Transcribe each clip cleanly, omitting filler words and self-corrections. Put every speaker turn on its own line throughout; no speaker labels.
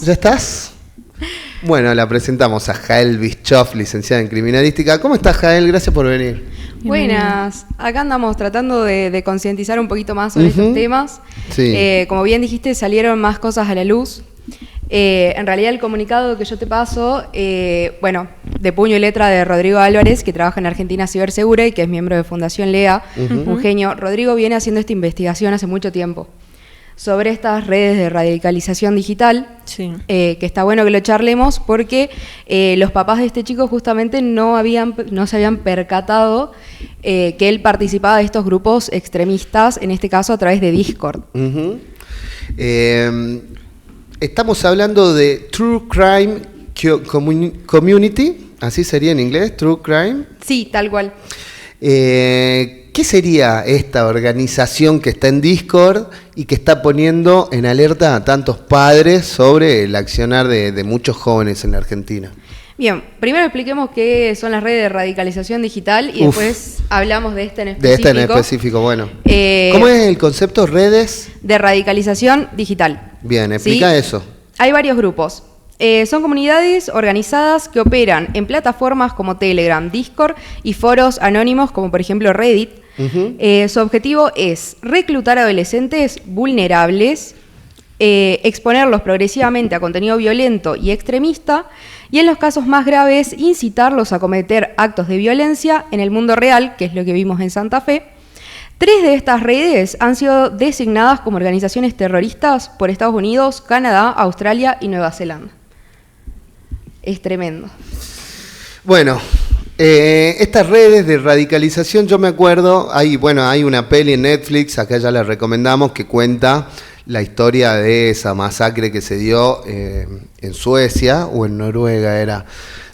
¿Ya estás? Bueno, la presentamos a Jael Bischoff, licenciada en Criminalística. ¿Cómo estás, Jael? Gracias por venir.
Buenas. Acá andamos tratando de concientizar un poquito más sobre estos temas.
Sí.
Como bien dijiste, salieron más cosas a la luz. En realidad el comunicado que yo te paso, de puño y letra de Rodrigo Álvarez, que trabaja en Argentina Cibersegura y que es miembro de Fundación LEA, un genio. Rodrigo viene haciendo esta investigación hace mucho tiempo sobre estas redes de radicalización digital,
sí.
Que está bueno que lo charlemos porque los papás de este chico justamente no se habían percatado que él participaba de estos grupos extremistas, en este caso a través de Discord.
Estamos hablando de True Crime Community, así sería en inglés, True Crime.
Sí, tal cual.
¿Qué sería esta organización que está en Discord y que está poniendo en alerta a tantos padres sobre el accionar de muchos jóvenes en la Argentina?
Bien, primero expliquemos qué son las redes de radicalización digital y después hablamos de este en específico.
De este en específico, bueno. ¿Cómo es el concepto redes?
De radicalización digital.
Bien, explica eso.
Hay varios grupos. Son comunidades organizadas que operan en plataformas como Telegram, Discord y foros anónimos como por ejemplo Reddit. Su objetivo es reclutar adolescentes vulnerables, exponerlos progresivamente a contenido violento y extremista y en los casos más graves incitarlos a cometer actos de violencia en el mundo real, que es lo que vimos en Santa Fe. 3 de estas redes han sido designadas como organizaciones terroristas por Estados Unidos, Canadá, Australia y Nueva Zelanda. Es tremendo.
Bueno, estas redes de radicalización, yo me acuerdo, hay una peli en Netflix, acá ya la recomendamos, que cuenta la historia de esa masacre que se dio en Suecia o en Noruega era,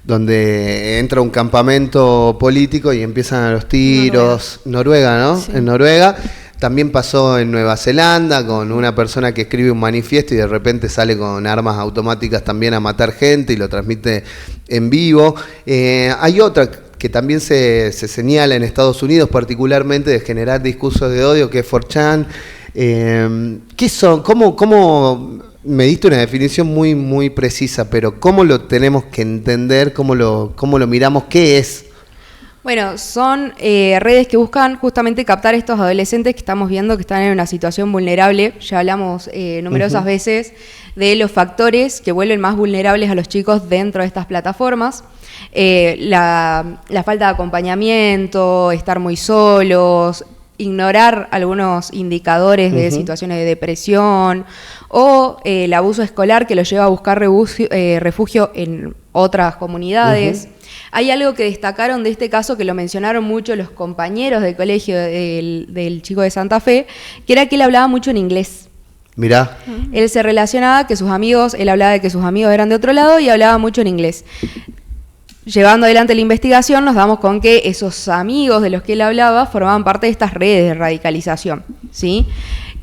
donde entra un campamento político y empiezan los tiros. Noruega, ¿no? Sí. En Noruega. También pasó en Nueva Zelanda con una persona que escribe un manifiesto y de repente sale con armas automáticas también a matar gente y lo transmite en vivo. Hay otra que también se señala en Estados Unidos particularmente de generar discursos de odio, que es 4chan. ¿Qué son? ¿Cómo me diste una definición muy, muy precisa, pero cómo lo tenemos que entender, cómo lo miramos, qué es?
Bueno, son redes que buscan justamente captar a estos adolescentes que estamos viendo que están en una situación vulnerable. Ya hablamos numerosas veces de los factores que vuelven más vulnerables a los chicos dentro de estas plataformas. La falta de acompañamiento, estar muy solos, ignorar algunos indicadores de situaciones de depresión o el abuso escolar que los lleva a buscar refugio en otras comunidades. Hay algo que destacaron de este caso que lo mencionaron mucho los compañeros del colegio del chico de Santa Fe, que era que él hablaba mucho en inglés.
Mirá.
Él se relacionaba él hablaba de que sus amigos eran de otro lado y hablaba mucho en inglés. Llevando adelante la investigación nos damos con que esos amigos de los que él hablaba formaban parte de estas redes de radicalización, ¿sí?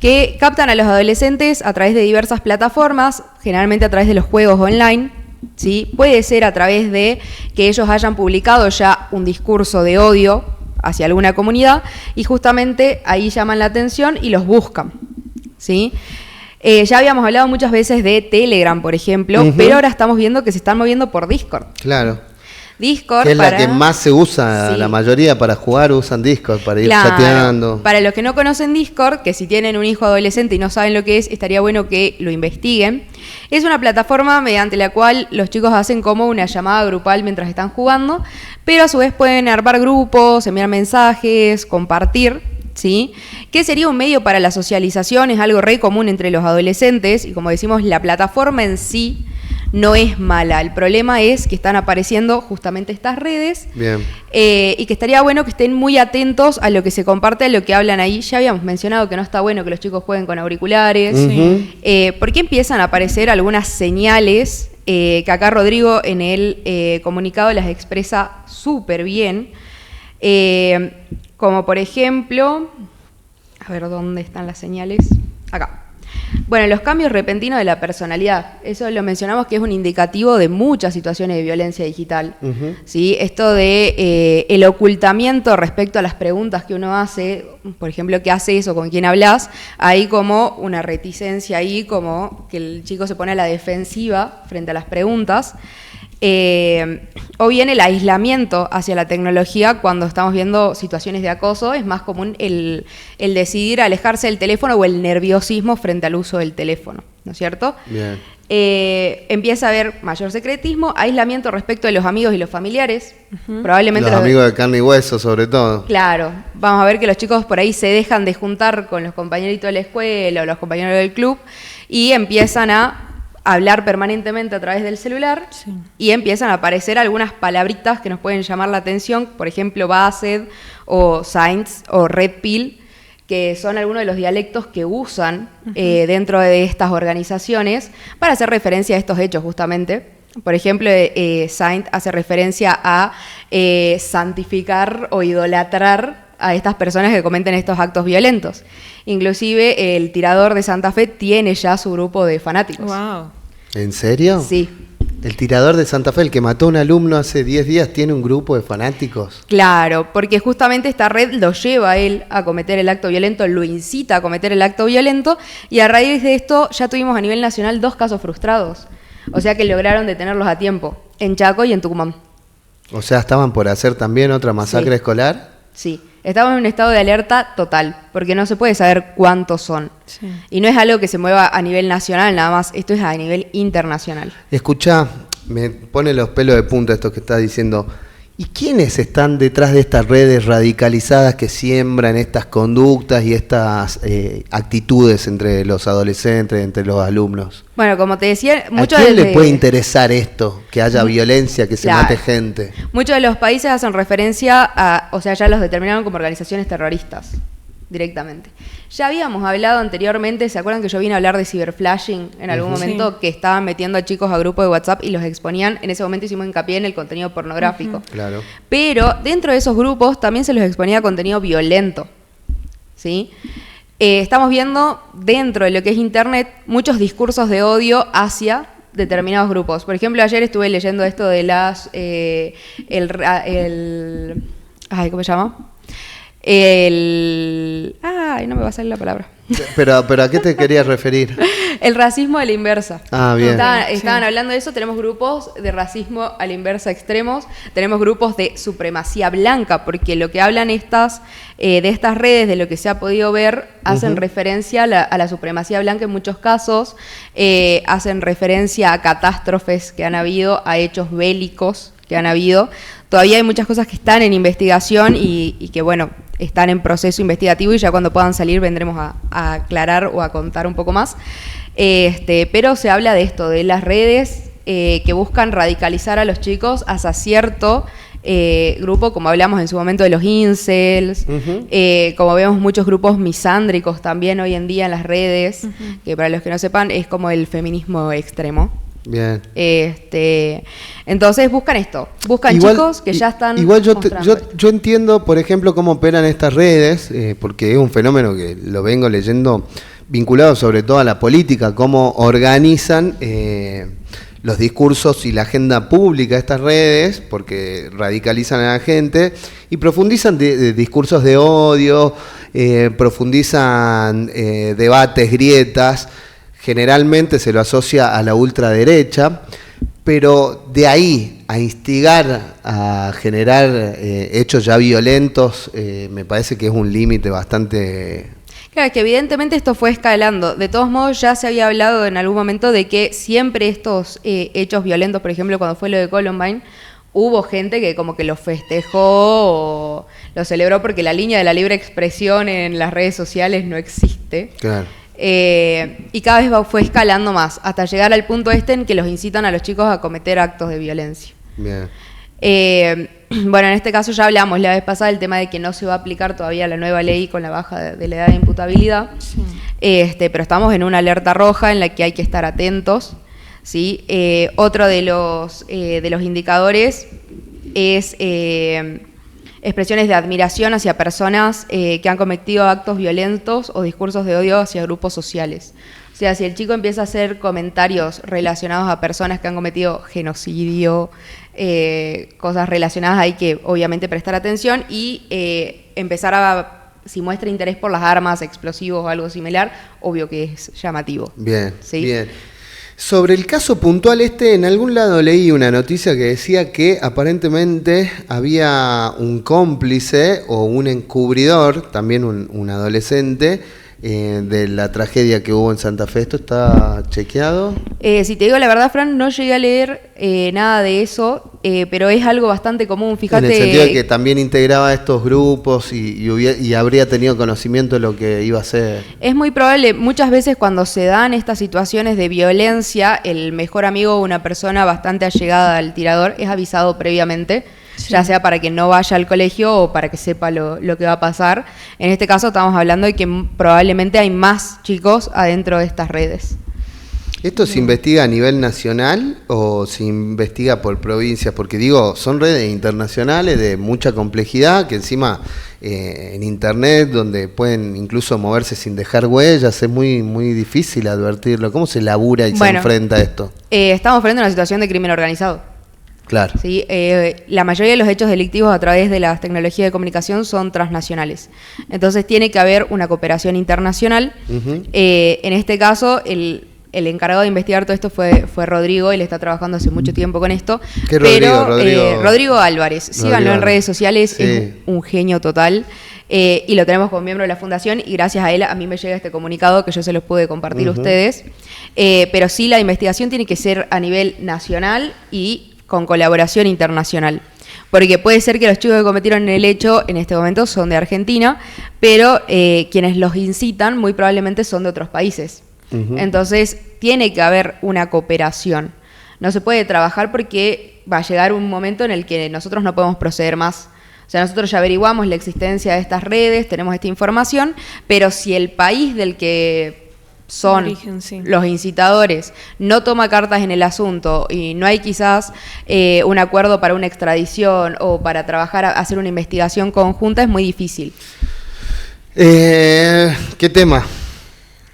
Que captan a los adolescentes a través de diversas plataformas, generalmente a través de los juegos online, ¿sí? Puede ser a través de que ellos hayan publicado ya un discurso de odio hacia alguna comunidad y justamente ahí llaman la atención y los buscan, ¿sí? Ya habíamos hablado muchas veces de Telegram, por ejemplo, pero ahora estamos viendo que se están moviendo por Discord.
Claro.
Discord,
que es la que más se usa, sí. La mayoría para jugar usan Discord, para ir chateando.
Para los que no conocen Discord, que si tienen un hijo adolescente y no saben lo que es, estaría bueno que lo investiguen. Es una plataforma mediante la cual los chicos hacen como una llamada grupal mientras están jugando, pero a su vez pueden armar grupos, enviar mensajes, compartir, ¿sí? Que sería un medio para la socialización, es algo re común entre los adolescentes y como decimos, la plataforma en sí no es mala. El problema es que están apareciendo justamente estas redes.
Bien.
Y que estaría bueno que estén muy atentos a lo que se comparte, a lo que hablan ahí. Ya habíamos mencionado que no está bueno que los chicos jueguen con auriculares. Porque empiezan a aparecer algunas señales que acá Rodrigo en el comunicado las expresa súper bien. Como por ejemplo, a ver dónde están las señales. Acá. Bueno, los cambios repentinos de la personalidad, eso lo mencionamos que es un indicativo de muchas situaciones de violencia digital. ¿Sí? Esto de el ocultamiento respecto a las preguntas que uno hace, por ejemplo, ¿qué haces o con quién hablas? Hay como una reticencia ahí, como que el chico se pone a la defensiva frente a las preguntas. O bien el aislamiento hacia la tecnología cuando estamos viendo situaciones de acoso, es más común el decidir alejarse del teléfono o el nerviosismo frente al uso del teléfono, ¿no es cierto?
Bien.
Empieza a haber mayor secretismo, aislamiento respecto de los amigos y los familiares. Probablemente
los amigos de carne y hueso, sobre todo.
Claro, vamos a ver que los chicos por ahí se dejan de juntar con los compañeritos de la escuela o los compañeros del club y empiezan a hablar permanentemente a través del celular y empiezan a aparecer algunas palabritas que nos pueden llamar la atención, por ejemplo, Based o Science o Red Pill, que son algunos de los dialectos que usan dentro de estas organizaciones para hacer referencia a estos hechos justamente. Por ejemplo, Saint hace referencia a santificar o idolatrar a estas personas que cometen estos actos violentos. Inclusive el tirador de Santa Fe tiene ya su grupo de fanáticos.
Wow.
¿En serio?
Sí.
El tirador de Santa Fe, el que mató a un alumno hace 10 días, tiene un grupo de fanáticos.
Claro, porque justamente esta red lo lleva a él a cometer el acto violento, lo incita a cometer el acto violento, y a raíz de esto ya tuvimos a nivel nacional 2 casos frustrados. O sea que lograron detenerlos a tiempo, en Chaco y en Tucumán.
O sea, ¿estaban por hacer también otra masacre escolar?
Sí, estamos en un estado de alerta total, porque no se puede saber cuántos son. Sí. Y no es algo que se mueva a nivel nacional nada más, esto es a nivel internacional.
Escuchá, me pone los pelos de punta esto que estás diciendo. ¿Y quiénes están detrás de estas redes radicalizadas que siembran estas conductas y estas actitudes entre los adolescentes, entre los alumnos?
Bueno, como te decía,
¿a quién le puede interesar esto? Que haya violencia, que se mate gente.
Muchos de los países hacen referencia a, o sea, ya los determinaron como organizaciones terroristas, directamente. Ya habíamos hablado anteriormente, ¿se acuerdan que yo vine a hablar de ciberflashing en algún momento? Que estaban metiendo a chicos a grupos de WhatsApp y los exponían. En ese momento hicimos hincapié en el contenido pornográfico.
Claro.
Pero dentro de esos grupos también se los exponía contenido violento, ¿sí? Estamos viendo dentro de lo que es Internet muchos discursos de odio hacia determinados grupos. Por ejemplo, ayer estuve leyendo esto de las... ¿cómo se llama? No me va a salir la palabra.
Pero ¿a qué te querías referir?
El racismo a la inversa.
Ah, bien.
Estaban hablando de eso. Tenemos grupos de racismo a la inversa extremos. Tenemos grupos de supremacía blanca, porque lo que hablan de estas redes, de lo que se ha podido ver, hacen referencia a la supremacía blanca en muchos casos. Hacen referencia a catástrofes que han habido, a hechos bélicos que han habido. Todavía hay muchas cosas que están en investigación y que, bueno, están en proceso investigativo y ya cuando puedan salir vendremos a aclarar o a contar un poco más. Pero se habla de esto, de las redes que buscan radicalizar a los chicos hacia cierto grupo, como hablamos en su momento de los incels, como vemos muchos grupos misándricos también hoy en día en las redes, que para los que no sepan es como el feminismo extremo.
Bien.
Entonces buscan esto, buscan chicos que ya están.
Igual yo entiendo, por ejemplo, cómo operan estas redes, porque es un fenómeno que lo vengo leyendo vinculado sobre todo a la política, cómo organizan los discursos y la agenda pública de estas redes, porque radicalizan a la gente y profundizan de discursos de odio, profundizan debates, grietas. Generalmente se lo asocia a la ultraderecha, pero de ahí a instigar, a generar hechos ya violentos, me parece que es un límite bastante...
Claro, que evidentemente esto fue escalando. De todos modos, ya se había hablado en algún momento de que siempre estos hechos violentos, por ejemplo, cuando fue lo de Columbine, hubo gente que como que lo festejó o lo celebró porque la línea de la libre expresión en las redes sociales no existe.
Claro.
Y cada vez fue escalando más, hasta llegar al punto en que los incitan a los chicos a cometer actos de violencia.
Bien.
Bueno, en este caso ya hablamos la vez pasada del tema de que no se va a aplicar todavía la nueva ley con la baja de la edad de imputabilidad, pero estamos en una alerta roja en la que hay que estar atentos, ¿sí? Otro de los indicadores es expresiones de admiración hacia personas que han cometido actos violentos o discursos de odio hacia grupos sociales. O sea, si el chico empieza a hacer comentarios relacionados a personas que han cometido genocidio, cosas relacionadas, hay que obviamente prestar atención y empezar a, si muestra interés por las armas, explosivos o algo similar, obvio que es llamativo.
Bien,
¿sí?
Bien. Sobre el caso puntual en algún lado leí una noticia que decía que aparentemente había un cómplice o un encubridor, también un adolescente, de la tragedia que hubo en Santa Fe. ¿Esto está chequeado?
Si te digo la verdad, Fran, no llegué a leer nada de eso, pero es algo bastante común, fíjate.
En el sentido de que también integraba estos grupos y habría tenido conocimiento de lo que iba a hacer.
Es muy probable, muchas veces cuando se dan estas situaciones de violencia, el mejor amigo o una persona bastante allegada al tirador es avisado previamente. Sí. Ya sea para que no vaya al colegio o para que sepa lo que va a pasar. En este caso estamos hablando de que probablemente hay más chicos adentro de estas redes.
¿Esto se investiga a nivel nacional o se investiga por provincias? Porque digo, son redes internacionales de mucha complejidad que encima en internet, donde pueden incluso moverse sin dejar huellas, es muy, muy difícil advertirlo. ¿Cómo se labura y se enfrenta a esto?
Estamos frente a una situación de crimen organizado.
Claro.
¿Sí? La mayoría de los hechos delictivos a través de las tecnologías de comunicación son transnacionales. Entonces tiene que haber una cooperación internacional. Uh-huh. En este caso, el encargado de investigar todo esto fue Rodrigo. Él está trabajando hace mucho tiempo con esto.
¿Qué Rodrigo?
Rodrigo Álvarez. Síganlo en redes sociales, sí. Es un genio total. Y lo tenemos como miembro de la fundación y gracias a él a mí me llega este comunicado que yo se los pude compartir a ustedes. Pero sí, la investigación tiene que ser a nivel nacional y con colaboración internacional. Porque puede ser que los chicos que cometieron el hecho en este momento son de Argentina, pero quienes los incitan muy probablemente son de otros países. Uh-huh. Entonces, tiene que haber una cooperación. No se puede trabajar porque va a llegar un momento en el que nosotros no podemos proceder más. O sea, nosotros ya averiguamos la existencia de estas redes, tenemos esta información, pero si el país del que son los incitadores, no toma cartas en el asunto y no hay quizás un acuerdo para una extradición o para trabajar, hacer una investigación conjunta, es muy difícil.
¿Qué tema?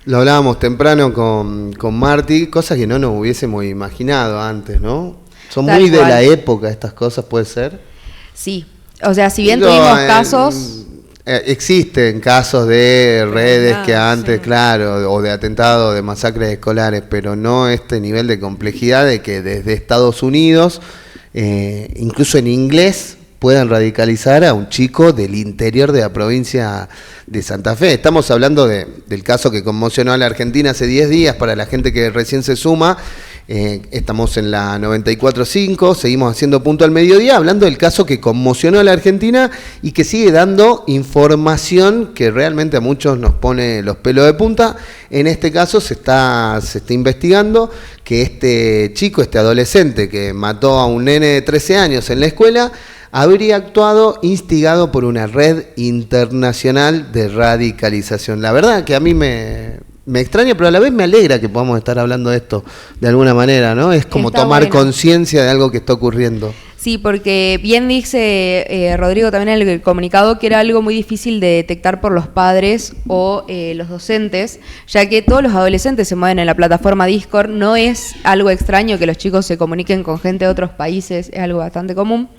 Lo hablábamos temprano con Marti, cosas que no nos hubiésemos imaginado antes, ¿no? Son tal muy cual. De la época estas cosas, ¿puede ser?
Sí, o sea, si bien tuvimos casos...
Existen casos de redes que antes, sí. Claro, o de atentados, de masacres escolares, pero no este nivel de complejidad de que desde Estados Unidos, incluso en inglés, puedan radicalizar a un chico del interior de la provincia de Santa Fe. Estamos hablando del caso que conmocionó a la Argentina hace 10 días, para la gente que recién se suma. Estamos en la 94.5, seguimos haciendo Punto al Mediodía, hablando del caso que conmocionó a la Argentina y que sigue dando información que realmente a muchos nos pone los pelos de punta. En este caso se está investigando que este chico, este adolescente que mató a un nene de 13 años en la escuela, habría actuado instigado por una red internacional de radicalización. La verdad que a mí me extraña, pero a la vez me alegra que podamos estar hablando de esto de alguna manera, ¿no? Es como está tomar conciencia de algo que está ocurriendo.
Sí, porque bien dice Rodrigo también en el comunicado que era algo muy difícil de detectar por los padres o los docentes, ya que todos los adolescentes se mueven en la plataforma Discord. No es algo extraño que los chicos se comuniquen con gente de otros países, es algo bastante común.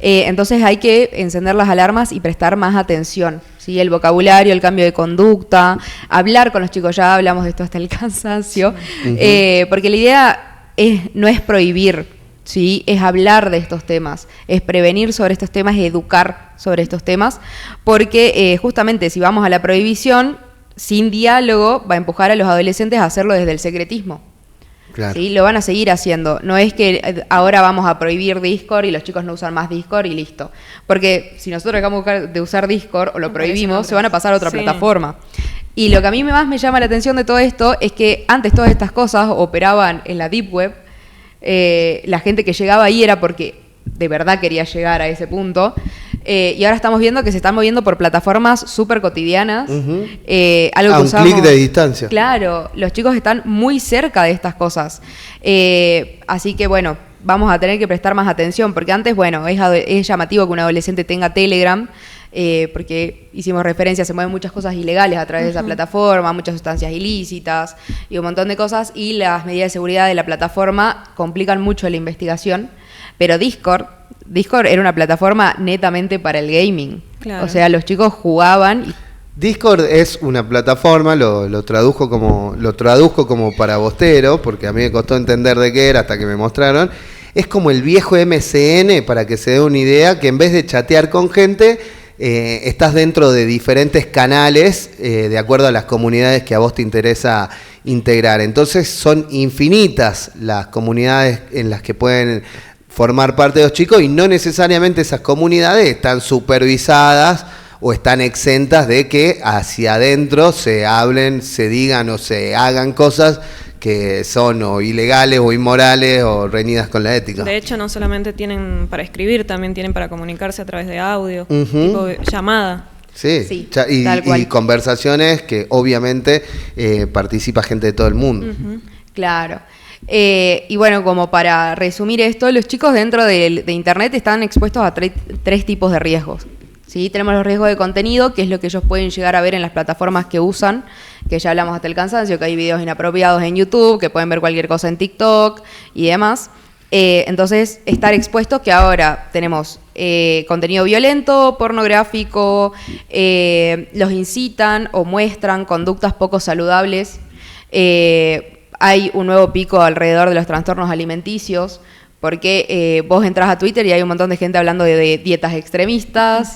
Entonces hay que encender las alarmas y prestar más atención. ¿Sí? El vocabulario, el cambio de conducta, hablar con los chicos, ya hablamos de esto hasta el cansancio, sí. Uh-huh. Porque la idea no es prohibir, ¿sí? Es hablar de estos temas, es prevenir sobre estos temas, educar sobre estos temas, porque justamente si vamos a la prohibición, sin diálogo va a empujar a los adolescentes a hacerlo desde el secretismo. Claro. ¿Sí? Lo van a seguir haciendo. No es que ahora vamos a prohibir Discord y los chicos no usan más Discord y listo. Porque si nosotros dejamos de usar Discord o lo prohibimos, se van a pasar a otra plataforma. Y lo que a mí más me llama la atención de todo esto es que antes todas estas cosas operaban en la Deep Web. La gente que llegaba ahí era porque de verdad quería llegar a ese punto. Y ahora estamos viendo que se están moviendo por plataformas súper cotidianas. Uh-huh. Algo
a
que
un clic de distancia.
Claro, los chicos están muy cerca de estas cosas. Así que bueno, vamos a tener que prestar más atención, porque antes, bueno, es llamativo que un adolescente tenga Telegram, porque hicimos referencia, se mueven muchas cosas ilegales a través de esa plataforma, muchas sustancias ilícitas y un montón de cosas, y las medidas de seguridad de la plataforma complican mucho la investigación, pero Discord era una plataforma netamente para el gaming. Claro. O sea, los chicos jugaban.
Discord es una plataforma, lo traduzco como para bostero, porque a mí me costó entender de qué era hasta que me mostraron. Es como el viejo MSN, para que se dé una idea, que en vez de chatear con gente, estás dentro de diferentes canales de acuerdo a las comunidades que a vos te interesa integrar. Entonces son infinitas las comunidades en las que pueden formar parte de los chicos, y no necesariamente esas comunidades están supervisadas o están exentas de que hacia adentro se hablen, se digan o se hagan cosas que son o ilegales o inmorales o reñidas con la ética.
De hecho, no solamente tienen para escribir, también tienen para comunicarse a través de audio, tipo llamada.
Sí, y conversaciones que obviamente participa gente de todo el mundo.
Claro. Y bueno, como para resumir esto, los chicos dentro de Internet están expuestos a tres tipos de riesgos. ¿Sí? Tenemos los riesgos de contenido, que es lo que ellos pueden llegar a ver en las plataformas que usan, que ya hablamos hasta el cansancio, que hay videos inapropiados en YouTube, que pueden ver cualquier cosa en TikTok y demás. Entonces, estar expuestos, que ahora tenemos contenido violento, pornográfico, los incitan o muestran conductas poco saludables. Hay un nuevo pico alrededor de los trastornos alimenticios, porque vos entras a Twitter y hay un montón de gente hablando de dietas extremistas,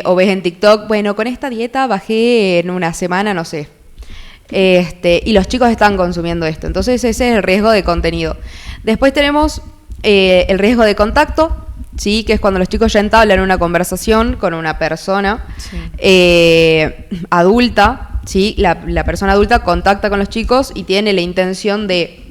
o ves en TikTok, bueno, con esta dieta bajé en una semana, no sé. Y los chicos están consumiendo esto. Entonces ese es el riesgo de contenido. Después tenemos el riesgo de contacto, ¿sí? Que es cuando los chicos ya entablan una conversación con una persona adulta, ¿sí? La persona adulta contacta con los chicos y tiene la intención de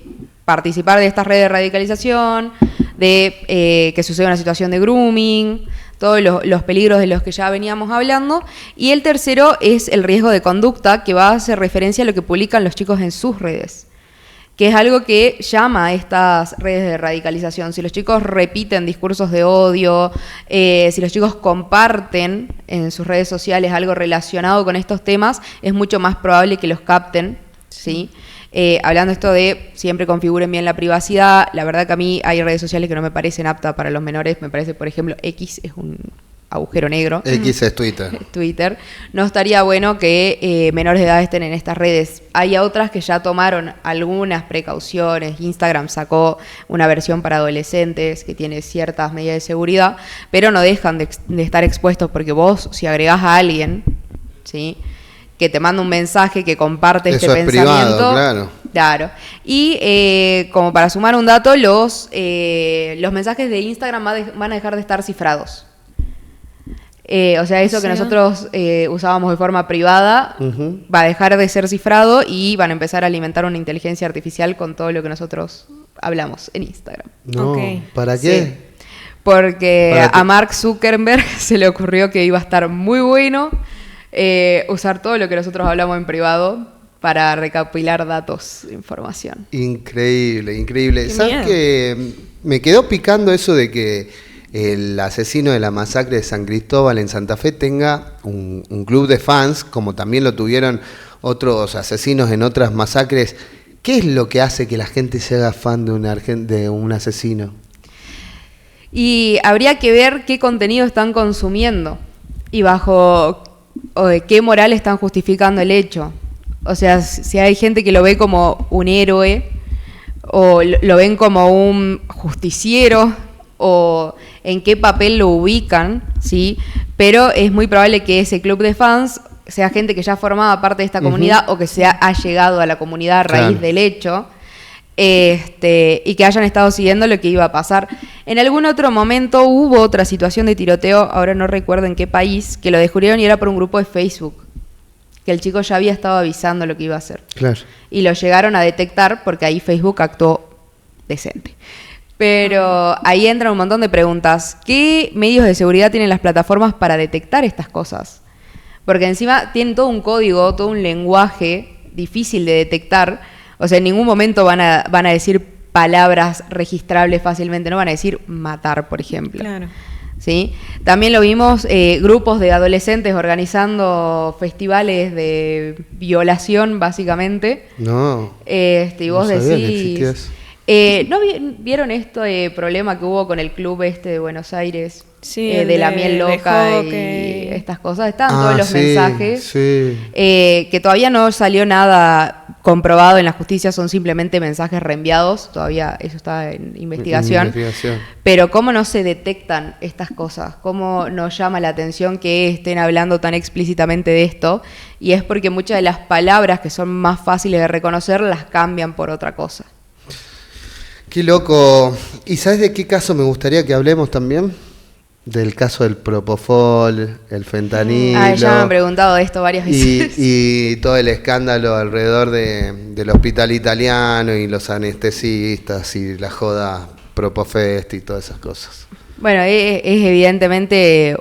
participar de estas redes de radicalización, de que suceda una situación de grooming, todos los peligros de los que ya veníamos hablando. Y el tercero es el riesgo de conducta, que va a hacer referencia a lo que publican los chicos en sus redes, que es algo que llama a estas redes de radicalización. Si los chicos repiten discursos de odio, si los chicos comparten en sus redes sociales algo relacionado con estos temas, es mucho más probable que los capten, ¿sí? Hablando esto de siempre configuren bien la privacidad, la verdad que a mí hay redes sociales que no me parecen aptas para los menores. Me parece, por ejemplo, X es un agujero negro.
X es Twitter.
Twitter. No estaría bueno que menores de edad estén en estas redes. Hay otras que ya tomaron algunas precauciones. Instagram sacó una versión para adolescentes que tiene ciertas medidas de seguridad, pero no dejan de estar expuestos, porque vos, si agregás a alguien, ¿sí?, que te manda un mensaje, que comparte este pensamiento.
Privado,
claro. Y como para sumar un dato, los mensajes de Instagram van a dejar de estar cifrados. O sea, eso que nosotros usábamos de forma privada va a dejar de ser cifrado y van a empezar a alimentar una inteligencia artificial con todo lo que nosotros hablamos en Instagram.
No, ¿para qué?
Sí. Porque a Mark Zuckerberg se le ocurrió que iba a estar muy bueno usar todo lo que nosotros hablamos en privado para recopilar datos, información.
Increíble. ¿Sabes qué? Me quedó picando eso de que el asesino de la masacre de San Cristóbal en Santa Fe tenga un club de fans, como también lo tuvieron otros asesinos en otras masacres. ¿Qué es lo que hace que la gente se haga fan de un asesino?
Y habría que ver qué contenido están consumiendo y bajo o de qué moral están justificando el hecho. O sea, si hay gente que lo ve como un héroe, o lo ven como un justiciero, o en qué papel lo ubican, ¿sí? Pero es muy probable que ese club de fans sea gente que ya formaba parte de esta comunidad o que ha llegado a la comunidad a raíz del hecho, y que hayan estado siguiendo lo que iba a pasar. En algún otro momento hubo otra situación de tiroteo, ahora no recuerdo en qué país, que lo descubrieron y era por un grupo de Facebook, que el chico ya había estado avisando lo que iba a hacer. Claro. Y lo llegaron a detectar porque ahí Facebook actuó decente. Pero ahí entran un montón de preguntas. ¿Qué medios de seguridad tienen las plataformas para detectar estas cosas? Porque encima tienen todo un código, todo un lenguaje difícil de detectar. O sea, en ningún momento van a decir palabras registrables fácilmente. No van a decir matar, por ejemplo. Claro. ¿sí? También lo vimos grupos de adolescentes organizando festivales de violación, básicamente.
No.
Y vos
no sabía que
decís...
existía eso.
¿No vieron problema que hubo con el club de Buenos Aires?
Sí,
de la miel loca y estas cosas. Estaban todos los mensajes.
Sí.
Que todavía no salió nada comprobado en la justicia, son simplemente mensajes reenviados. Todavía eso está en investigación. Pero ¿cómo no se detectan estas cosas? ¿Cómo nos llama la atención que estén hablando tan explícitamente de esto? Y es porque muchas de las palabras que son más fáciles de reconocer las cambian por otra cosa.
Qué loco. ¿Y sabes de qué caso me gustaría que hablemos también? Del caso del propofol, el fentanilo.
Ya me han preguntado de esto varias veces.
Y todo el escándalo alrededor del hospital italiano y los anestesistas y la joda Propofest y todas esas cosas.
Bueno, es evidentemente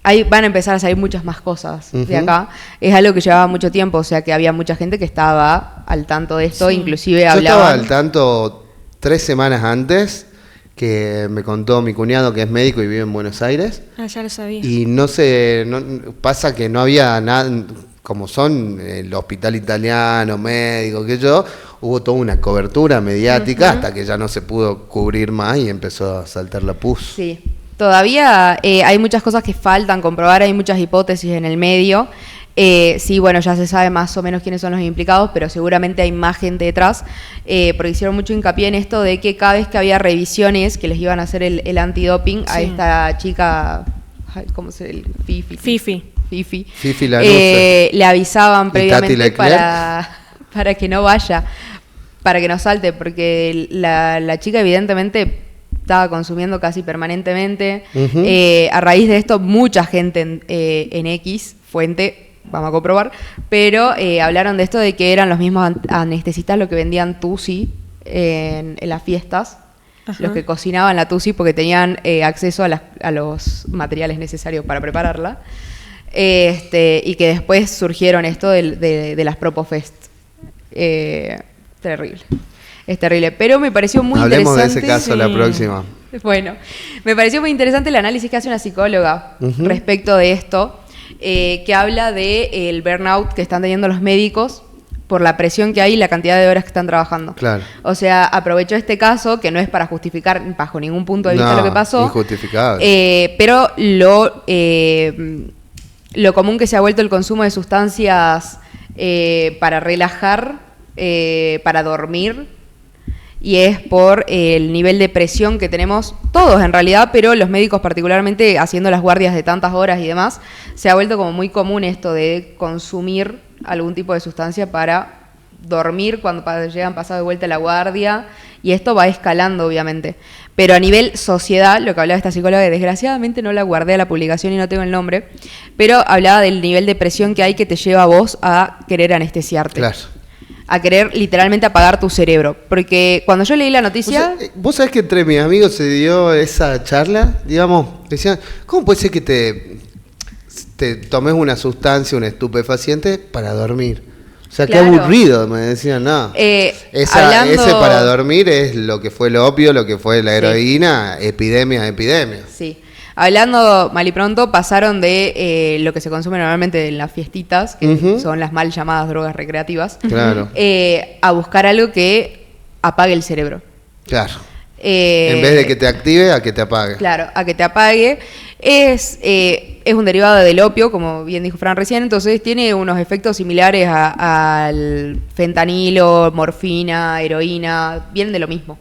ahí van a empezar a salir muchas más cosas de acá. Es algo que llevaba mucho tiempo, o sea que había mucha gente que estaba al tanto de esto, inclusive hablaban...
Yo estaba al tanto 3 semanas antes, que me contó mi cuñado que es médico y vive en Buenos Aires.
Ya lo sabía.
Y no sé, pasa que no había nada, como son el hospital italiano, médico, hubo toda una cobertura mediática hasta que ya no se pudo cubrir más y empezó a saltar la pus.
Sí. Todavía hay muchas cosas que faltan comprobar, hay muchas hipótesis en el medio. Sí, bueno, ya se sabe más o menos quiénes son los implicados, pero seguramente hay más gente detrás, porque hicieron mucho hincapié en esto de que cada vez que había revisiones que les iban a hacer el antidoping a esta chica, ¿cómo se llama? Fifi le avisaban previamente para que no vaya, para que no salte, porque la chica evidentemente estaba consumiendo casi permanentemente. A raíz de esto, mucha gente en X, fuente, vamos a comprobar, pero hablaron de esto de que eran los mismos anestesistas los que vendían Tusi en las fiestas, los que cocinaban la Tusi porque tenían acceso a los materiales necesarios para prepararla, y que después surgieron esto de las Propofest. Terrible. Es terrible, pero me pareció muy interesante.
Hablemos de ese caso la próxima.
Bueno, me pareció muy interesante el análisis que hace una psicóloga respecto de esto, que habla del burnout que están teniendo los médicos por la presión que hay y la cantidad de horas que están trabajando. Claro. O sea, aprovechó este caso, que no es para justificar bajo ningún punto de vista lo que pasó.
Injustificable.
Pero lo común que se ha vuelto el consumo de sustancias para relajar, para dormir, y es por el nivel de presión que tenemos todos en realidad, pero los médicos particularmente haciendo las guardias de tantas horas y demás, se ha vuelto como muy común esto de consumir algún tipo de sustancia para dormir cuando llegan pasado de vuelta la guardia, y esto va escalando obviamente. Pero a nivel sociedad, lo que hablaba esta psicóloga, que desgraciadamente no la guardé a la publicación y no tengo el nombre, pero hablaba del nivel de presión que hay que te lleva a vos a querer anestesiarte.
Claro.
A querer literalmente apagar tu cerebro. Porque cuando yo leí la noticia...
¿Vos sabés que entre mis amigos se dio esa charla? Digamos, decían, ¿cómo puede ser que te tomes una sustancia, un estupefaciente, para dormir? O sea, claro. Qué aburrido, me decían, no. Ese para dormir es lo que fue el opio, lo que fue la heroína, epidemia.
Sí. Hablando mal y pronto, pasaron de lo que se consume normalmente en las fiestitas, que son las mal llamadas drogas recreativas,
claro.
A buscar algo que apague el cerebro.
Claro. En vez de que te active, a que te apague.
Claro, a que te apague. Es un derivado del opio, como bien dijo Fran recién, entonces tiene unos efectos similares al fentanilo, morfina, heroína, vienen de lo mismo.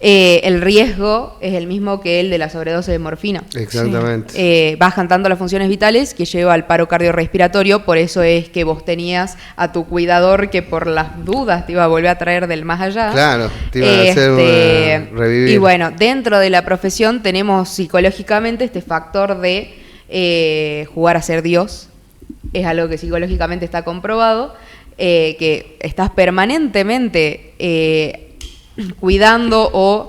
El riesgo es el mismo que el de la sobredosis de morfina.
Exactamente.
Sí. Bajan tanto las funciones vitales que lleva al paro cardiorrespiratorio, por eso es que vos tenías a tu cuidador que por las dudas te iba a volver a traer del más allá.
Claro, te iba a hacer revivir.
Y bueno, dentro de la profesión tenemos psicológicamente este factor de jugar a ser Dios. Es algo que psicológicamente está comprobado, que estás permanentemente... cuidando o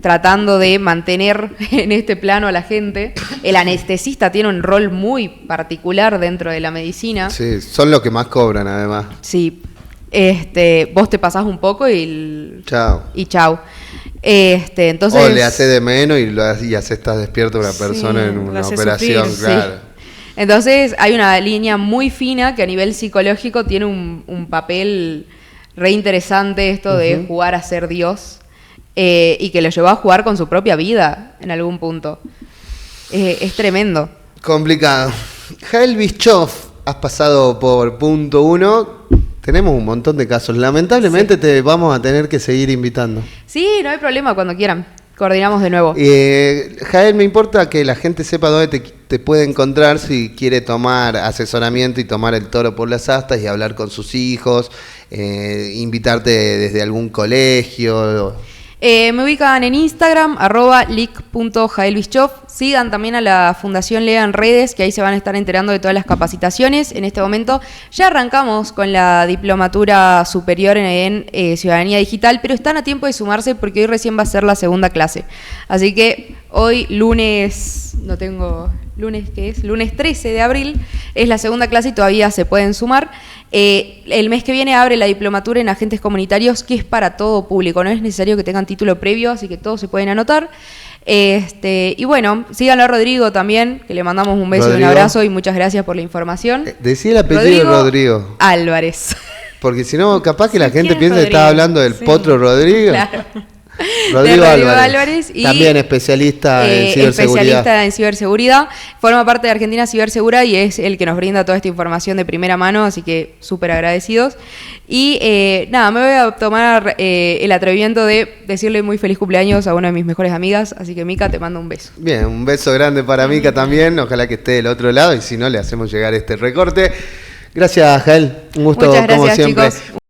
tratando de mantener en este plano a la gente. El anestesista tiene un rol muy particular dentro de la medicina.
Sí, son los que más cobran además.
Sí, vos te pasás un poco y
chau.
Y chau. Entonces,
o le hace de menos y hace estar despierto una persona en una operación,
sufrir,
claro.
sí. Entonces hay una línea muy fina que a nivel psicológico tiene un papel re interesante esto de jugar a ser Dios, y que lo llevó a jugar con su propia vida en algún punto. Es tremendo.
Complicado. Jael Bischoff, has pasado por punto 1. Tenemos un montón de casos. Lamentablemente te vamos a tener que seguir invitando.
Sí, no hay problema, cuando quieran. Coordinamos de nuevo.
Jael, me importa que la gente sepa dónde te puede encontrar si quiere tomar asesoramiento y tomar el toro por las astas y hablar con sus hijos, invitarte desde algún colegio.
Me ubican en Instagram, @lic.jaelbischoff. Sigan también a la Fundación Lea en redes, que ahí se van a estar enterando de todas las capacitaciones. En este momento ya arrancamos con la diplomatura superior en Ciudadanía Digital, pero están a tiempo de sumarse porque hoy recién va a ser la segunda clase. Así que hoy lunes, ¿qué es? Lunes 13 de abril es la segunda clase y todavía se pueden sumar. El mes que viene abre la diplomatura en agentes comunitarios, que es para todo público, no es necesario que tengan título previo, así que todos se pueden anotar. Y bueno, síganlo a Rodrigo también, que le mandamos un beso y un abrazo y muchas gracias por la información.
Decí el apellido de Rodrigo
Álvarez.
Porque si no, capaz que la gente
¿quién es
piensa que
Rodrigo?
estás hablando del potro Rodrigo.
Claro.
Rodrigo
Rodrigo
Álvarez.
Álvarez y,
también especialista en ciberseguridad.
Especialista en ciberseguridad. Forma parte de Argentina Cibersegura y es el que nos brinda toda esta información de primera mano, así que súper agradecidos. Y nada, me voy a tomar el atrevimiento de decirle muy feliz cumpleaños a una de mis mejores amigas, así que Mica, te mando un beso.
Bien, un beso grande para Mica también, ojalá que esté del otro lado y si no le hacemos llegar este recorte. Gracias, Jael, un gusto.
Muchas gracias,
como siempre.
chicos.